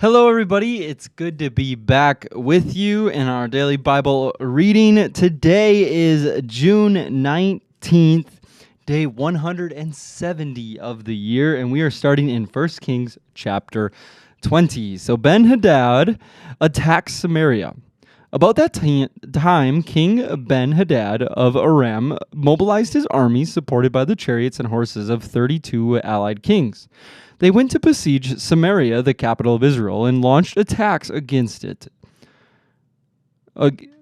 Hello, everybody. It's good to be back with you in our daily Bible reading. Today is June 19th, day 170 of the year, and we are starting in 1 Kings chapter 20. So Ben-Hadad attacks Samaria. About that time, King Ben-Hadad of Aram mobilized his army, supported by the chariots and horses of 32 allied kings. They went to besiege Samaria, the capital of Israel, and launched attacks against it.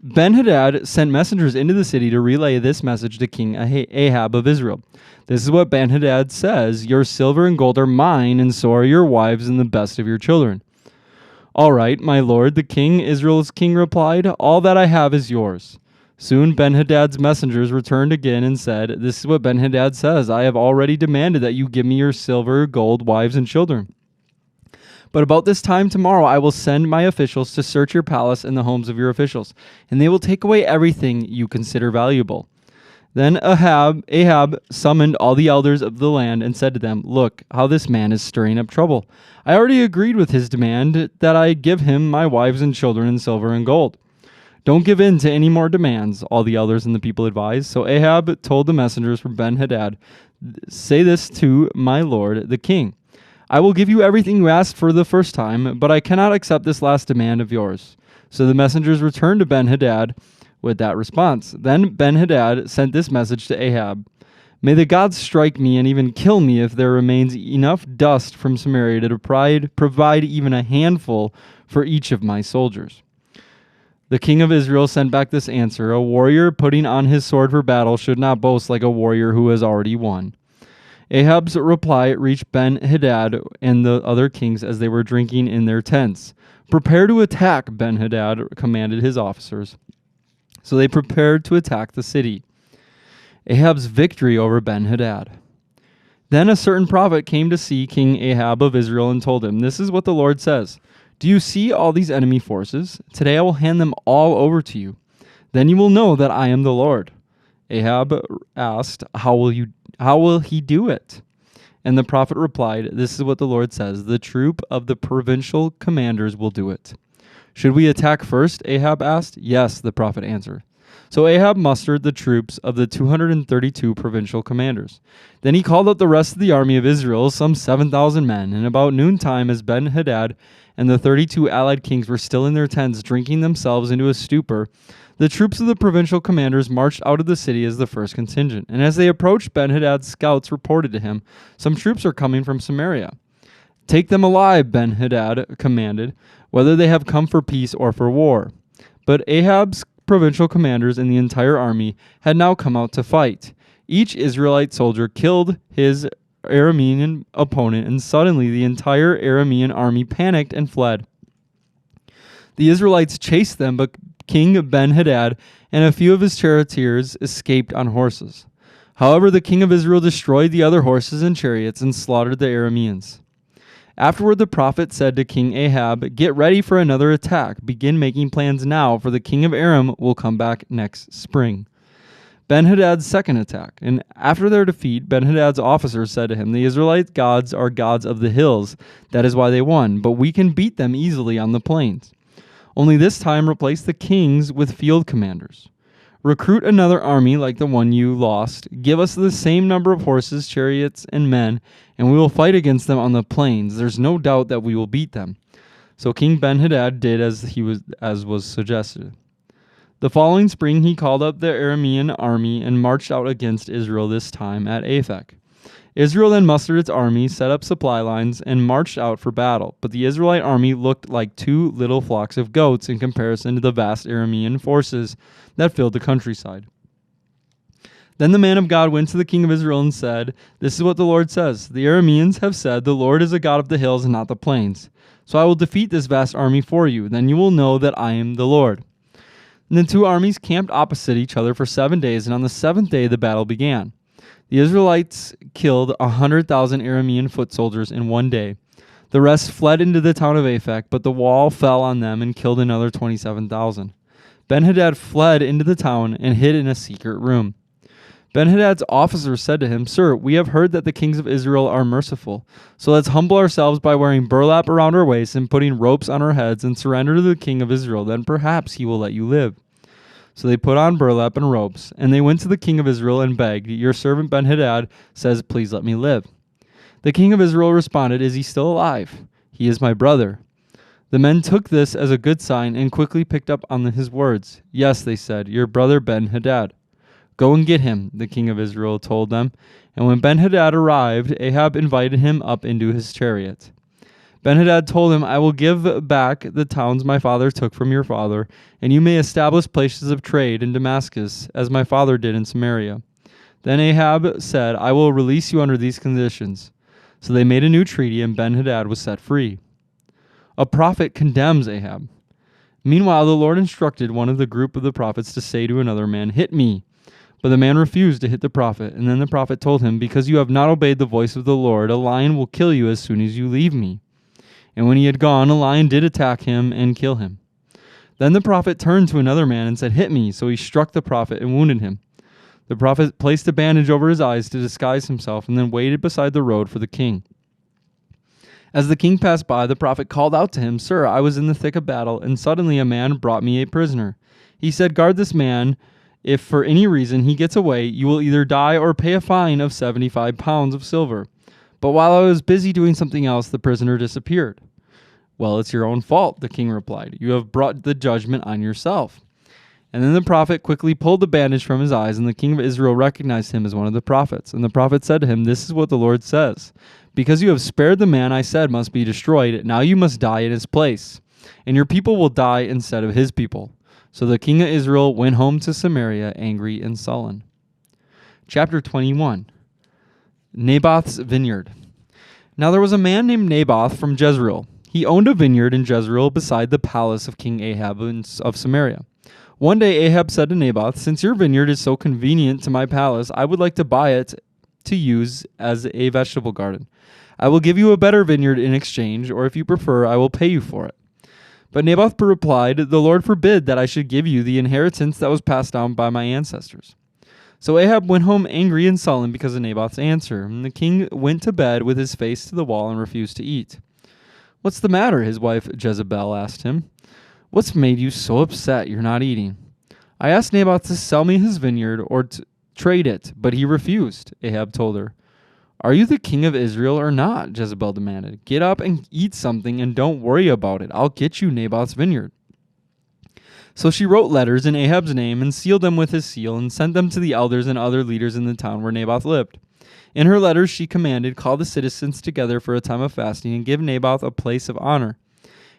Ben-Hadad sent messengers into the city to relay this message to King Ahab of Israel. This is what Ben-Hadad says: "Your silver and gold are mine, and so are your wives and the best of your children." "All right, my lord," the king, Israel's king, replied. "All that I have is yours." Soon Ben-Hadad's messengers returned again and said, "This is what Ben-Hadad says: I have already demanded that you give me your silver, gold, wives, and children. But about this time tomorrow I will send my officials to search your palace and the homes of your officials, and they will take away everything you consider valuable." Then Ahab summoned all the elders of the land and said to them, "Look how this man is stirring up trouble. I already agreed with his demand that I give him my wives and children and silver and gold. Don't give in to any more demands," all the elders and the people advised. So Ahab told the messengers from Ben-Hadad, "Say this to my lord, the king. I will give you everything you asked for the first time, but I cannot accept this last demand of yours." So the messengers returned to Ben-Hadad with that response. Then Ben-Hadad sent this message to Ahab: "May the gods strike me and even kill me if there remains enough dust from Samaria to provide even a handful for each of my soldiers." The king of Israel sent back this answer: "A warrior putting on his sword for battle should not boast like a warrior who has already won." Ahab's reply reached Ben-Hadad and the other kings as they were drinking in their tents. "Prepare to attack," Ben-Hadad commanded his officers. So they prepared to attack the city. Ahab's victory over Ben-Hadad. Then a certain prophet came to see King Ahab of Israel and told him, "This is what the Lord says: Do you see all these enemy forces? Today I will hand them all over to you. Then you will know that I am the Lord." Ahab asked, How will he do it?" And the prophet replied, "This is what the Lord says: The troop of the provincial commanders will do it." "Should we attack first?" Ahab asked. "Yes," the prophet answered. So Ahab mustered the troops of the 232 provincial commanders. Then he called out the rest of the army of Israel, some 7,000 men, and about noontime, as Ben-Hadad and the 32 allied kings were still in their tents, drinking themselves into a stupor, the troops of the provincial commanders marched out of the city as the first contingent. And as they approached, Ben-Hadad's scouts reported to him, "Some troops are coming from Samaria." "Take them alive," Ben-Hadad commanded, "whether they have come for peace or for war." But Ahab's provincial commanders and the entire army had now come out to fight. Each Israelite soldier killed his Aramean opponent, and suddenly the entire Aramean army panicked and fled. The Israelites chased them, but King Ben-Hadad and a few of his charioteers escaped on horses. However, the king of Israel destroyed the other horses and chariots and slaughtered the Arameans. Afterward, the prophet said to King Ahab, "Get ready for another attack. Begin making plans now, for the king of Aram will come back next spring." Ben-Hadad's second attack. And after their defeat, Ben-Hadad's officers said to him, "The Israelite gods are gods of the hills. That is why they won, but we can beat them easily on the plains. Only this time replace the kings with field commanders. Recruit another army like the one you lost. Give us the same number of horses, chariots, and men, and we will fight against them on the plains. There's no doubt that we will beat them." So King Ben-Hadad did as was suggested. The following spring he called up the Aramean army and marched out against Israel, this time at Aphek. Israel then mustered its army, set up supply lines, and marched out for battle. But the Israelite army looked like two little flocks of goats in comparison to the vast Aramean forces that filled the countryside. Then the man of God went to the king of Israel and said, "This is what the Lord says: The Arameans have said, 'The Lord is a God of the hills and not the plains.' So I will defeat this vast army for you. Then you will know that I am the Lord." And the two armies camped opposite each other for 7 days, and on the seventh day the battle began. The Israelites killed 100,000 Aramean foot soldiers in one day. The rest fled into the town of Aphek, but the wall fell on them and killed another 27,000. Ben-Hadad fled into the town and hid in a secret room. Ben-Hadad's officers said to him, "Sir, we have heard that the kings of Israel are merciful. So let's humble ourselves by wearing burlap around our waists and putting ropes on our heads and surrender to the king of Israel. Then perhaps he will let you live." So they put on burlap and ropes, and they went to the king of Israel and begged, "Your servant Ben-Hadad says, 'Please let me live.'" The king of Israel responded, "Is he still alive? He is my brother." The men took this as a good sign and quickly picked up on his words. "Yes," they said, "your brother Ben-Hadad." "Go and get him," the king of Israel told them. And when Ben-Hadad arrived, Ahab invited him up into his chariot. Ben-Hadad told him, "I will give back the towns my father took from your father, and you may establish places of trade in Damascus, as my father did in Samaria." Then Ahab said, "I will release you under these conditions." So they made a new treaty, and Ben-Hadad was set free. A prophet condemns Ahab. Meanwhile, the Lord instructed one of the group of the prophets to say to another man, "Hit me." But the man refused to hit the prophet, and then the prophet told him, "Because you have not obeyed the voice of the Lord, a lion will kill you as soon as you leave me." And when he had gone, a lion did attack him and kill him. Then the prophet turned to another man and said, "Hit me." So he struck the prophet and wounded him. The prophet placed a bandage over his eyes to disguise himself and then waited beside the road for the king. As the king passed by, the prophet called out to him, "Sir, I was in the thick of battle, and suddenly a man brought me a prisoner. He said, 'Guard this man. If for any reason he gets away, you will either die or pay a fine of 75 pounds of silver.' But while I was busy doing something else, the prisoner disappeared." "Well, it's your own fault," the king replied. "You have brought the judgment on yourself." And then the prophet quickly pulled the bandage from his eyes, and the king of Israel recognized him as one of the prophets. And the prophet said to him, "This is what the Lord says. Because you have spared the man I said must be destroyed, now you must die in his place, and your people will die instead of his people." So the king of Israel went home to Samaria, angry and sullen. Chapter 21. Naboth's vineyard. Now there was a man named Naboth from Jezreel. He owned a vineyard in Jezreel beside the palace of King Ahab of Samaria. One day Ahab said to Naboth, "Since your vineyard is so convenient to my palace, I would like to buy it to use as a vegetable garden. I will give you a better vineyard in exchange, or if you prefer, I will pay you for it." But Naboth replied, "The Lord forbid that I should give you the inheritance that was passed down by my ancestors." So Ahab went home angry and sullen because of Naboth's answer, and the king went to bed with his face to the wall and refused to eat. "What's the matter?" his wife Jezebel asked him. "What's made you so upset you're not eating?" "I asked Naboth to sell me his vineyard or to trade it, but he refused," Ahab told her. "Are you the king of Israel or not?" Jezebel demanded. "Get up and eat something and don't worry about it. I'll get you Naboth's vineyard." So she wrote letters in Ahab's name and sealed them with his seal and sent them to the elders and other leaders in the town where Naboth lived. In her letters she commanded, "Call the citizens together for a time of fasting and give Naboth a place of honor.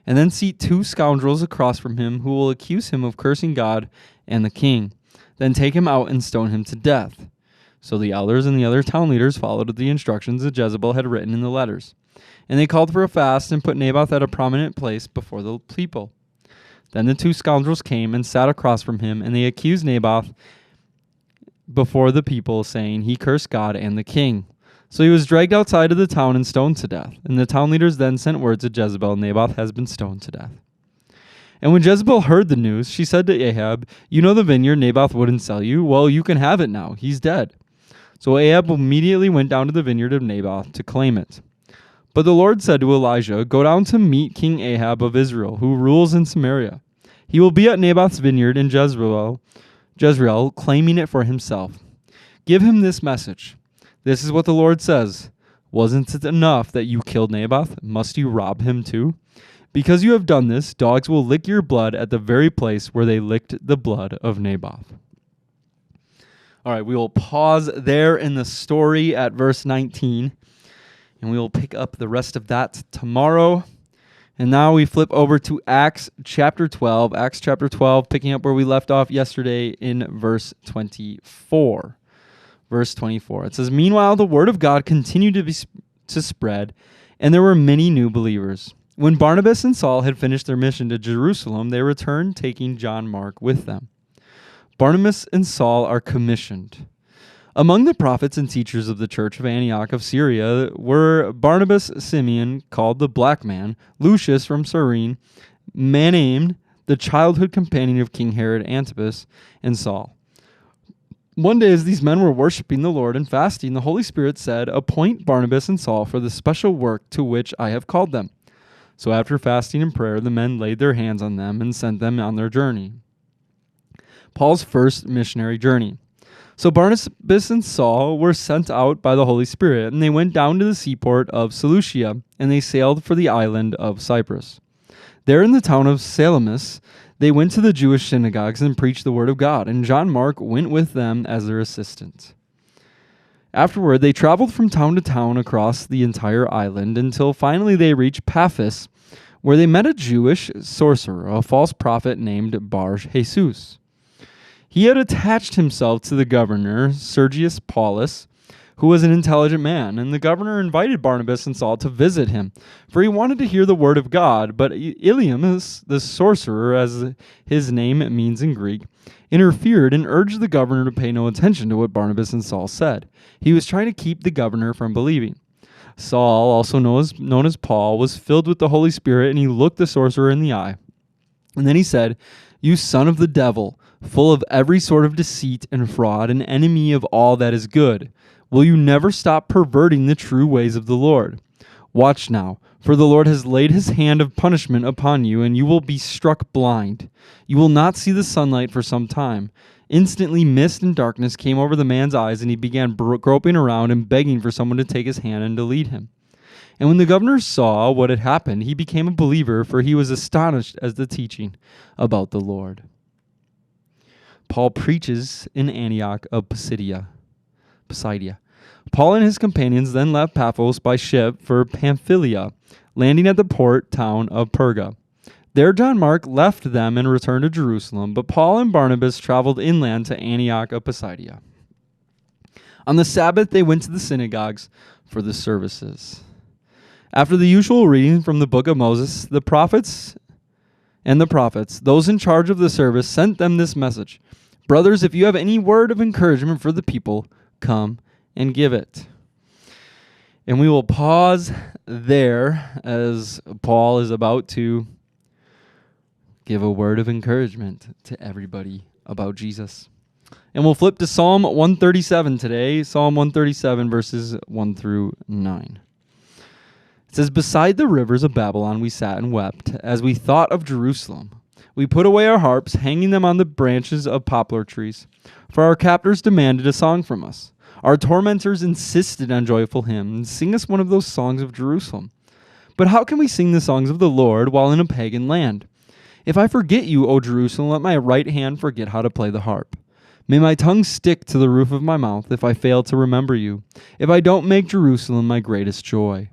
And then seat 2 scoundrels across from him who will accuse him of cursing God and the king. Then take him out and stone him to death." So the elders and the other town leaders followed the instructions that Jezebel had written in the letters. And they called for a fast and put Naboth at a prominent place before the people. Then the 2 scoundrels came and sat across from him, and they accused Naboth before the people, saying, "He cursed God and the king." So he was dragged outside of the town and stoned to death. And the town leaders then sent word to Jezebel, "Naboth has been stoned to death." And when Jezebel heard the news, she said to Ahab, "You know the vineyard Naboth wouldn't sell you? Well, you can have it now. He's dead." So Ahab immediately went down to the vineyard of Naboth to claim it. But the Lord said to Elijah, "Go down to meet King Ahab of Israel, who rules in Samaria. He will be at Naboth's vineyard in Jezreel, claiming it for himself. Give him this message. This is what the Lord says. Wasn't it enough that you killed Naboth? Must you rob him too? Because you have done this, dogs will lick your blood at the very place where they licked the blood of Naboth." All right, we will pause there in the story at verse 19, and we will pick up the rest of that tomorrow. And now we flip over to Acts chapter 12. Acts chapter 12, picking up where we left off yesterday in verse 24. Verse 24. It says, "Meanwhile, the word of God continued to spread, and there were many new believers. When Barnabas and Saul had finished their mission to Jerusalem, they returned, taking John Mark with them." Barnabas and Saul are commissioned. Among the prophets and teachers of the church of Antioch of Syria were Barnabas, Simeon, called the Black Man, Lucius from Cyrene, Manaen, the childhood companion of King Herod Antipas, and Saul. One day, as these men were worshiping the Lord and fasting, the Holy Spirit said, "Appoint Barnabas and Saul for the special work to which I have called them." So after fasting and prayer, the men laid their hands on them and sent them on their journey. Paul's first missionary journey. So Barnabas and Saul were sent out by the Holy Spirit, and they went down to the seaport of Seleucia, and they sailed for the island of Cyprus. There in the town of Salamis, they went to the Jewish synagogues and preached the word of God, and John Mark went with them as their assistant. Afterward, they traveled from town to town across the entire island until finally they reached Paphos, where they met a Jewish sorcerer, a false prophet named Bar Jesus. He had attached himself to the governor, Sergius Paulus, who was an intelligent man, and the governor invited Barnabas and Saul to visit him, for he wanted to hear the word of God. But Elymas, the sorcerer, as his name means in Greek, interfered and urged the governor to pay no attention to what Barnabas and Saul said. He was trying to keep the governor from believing. Saul, also known as Paul, was filled with the Holy Spirit, and he looked the sorcerer in the eye. And then he said, "You son of the devil, full of every sort of deceit and fraud, an enemy of all that is good. Will you never stop perverting the true ways of the Lord? Watch now, for the Lord has laid his hand of punishment upon you, and you will be struck blind. You will not see the sunlight for some time." Instantly, mist and darkness came over the man's eyes, and he began groping around and begging for someone to take his hand and to lead him. And when the governor saw what had happened, he became a believer, for he was astonished at the teaching about the Lord. Paul preaches in Antioch of Pisidia. Paul and his companions then left Paphos by ship for Pamphylia, landing at the port town of Perga. There John Mark left them and returned to Jerusalem, but Paul and Barnabas traveled inland to Antioch of Pisidia. On the Sabbath they went to the synagogues for the services. After the usual reading from the book of Moses, the prophets, those in charge of the service sent them this message: "Brothers, if you have any word of encouragement for the people, come and give it." And we will pause there as Paul is about to give a word of encouragement to everybody about Jesus. And we'll flip to Psalm 137 today, Psalm 137, verses 1 through 9. It says, "Beside the rivers of Babylon we sat and wept, as we thought of Jerusalem. We put away our harps, hanging them on the branches of poplar trees. For our captors demanded a song from us. Our tormentors insisted on joyful hymns. Sing us one of those songs of Jerusalem. But how can we sing the songs of the Lord while in a pagan land? If I forget you, O Jerusalem, let my right hand forget how to play the harp. May my tongue stick to the roof of my mouth if I fail to remember you, if I don't make Jerusalem my greatest joy.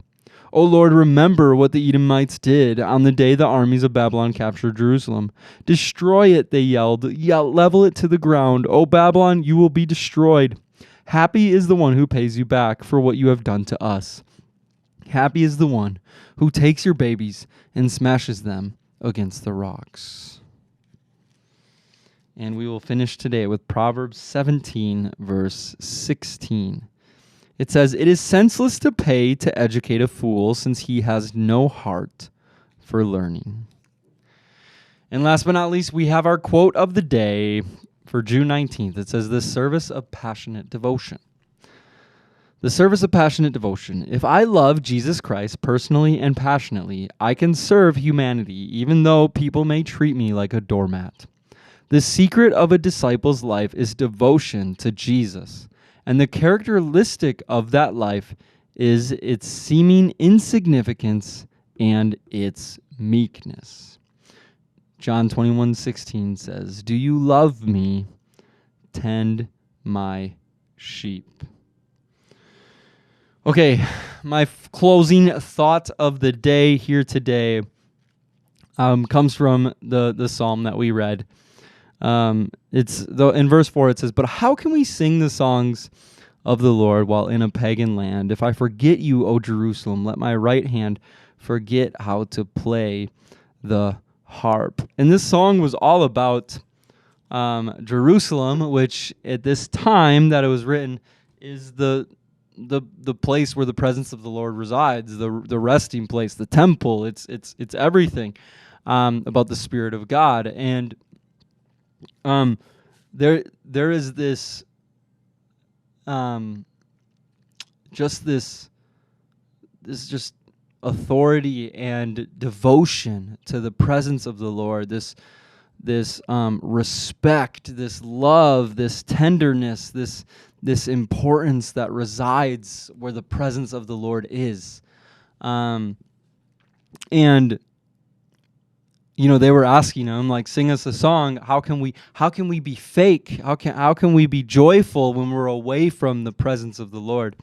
O Lord, remember what the Edomites did on the day the armies of Babylon captured Jerusalem. Destroy it, they yelled. Level it to the ground. O Babylon, you will be destroyed. Happy is the one who pays you back for what you have done to us. Happy is the one who takes your babies and smashes them against the rocks." And we will finish today with Proverbs 17, verse 16. It says, "It is senseless to pay to educate a fool, since he has no heart for learning." And last but not least, we have our quote of the day for June 19th. It says, "The service of passionate devotion." The service of passionate devotion. If I love Jesus Christ personally and passionately, I can serve humanity, even though people may treat me like a doormat. The secret of a disciple's life is devotion to Jesus, and the characteristic of that life is its seeming insignificance and its meekness. John 21:16 says, "Do you love me? Tend my sheep." Okay, my closing thought of the day here today comes from the psalm that we read. In verse 4 it says, "But how can we sing the songs of the Lord while in a pagan land? If I forget you, O Jerusalem, let my right hand forget how to play the harp." And this song was all about Jerusalem, which at this time that it was written is the place where the presence of the Lord resides, the resting place, the temple. It's everything about the Spirit of God. And there is this just this just authority and devotion to the presence of the Lord, this respect, this love, this tenderness, this importance that resides where the presence of the Lord is. And they were asking him, like, sing us a song. How can we be fake? How can we be joyful when we're away from the presence of the Lord?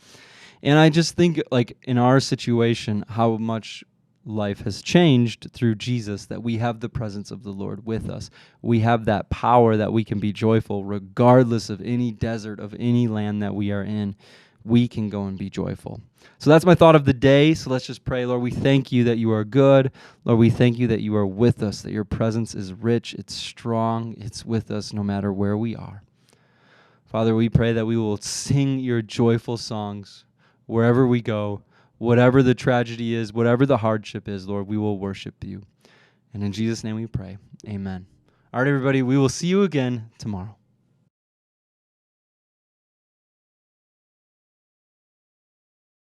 And I just think, like, in our situation, how much life has changed through Jesus, that we have the presence of the Lord with us. We have that power that we can be joyful regardless of any desert, of any land that we are in. We can go and be joyful. So that's my thought of the day. So let's just pray. Lord, we thank you that you are good. Lord, we thank you that you are with us, that your presence is rich, it's strong, it's with us no matter where we are. Father, we pray that we will sing your joyful songs wherever we go, whatever the tragedy is, whatever the hardship is, Lord, we will worship you. And in Jesus' name we pray. Amen. All right, everybody, we will see you again tomorrow.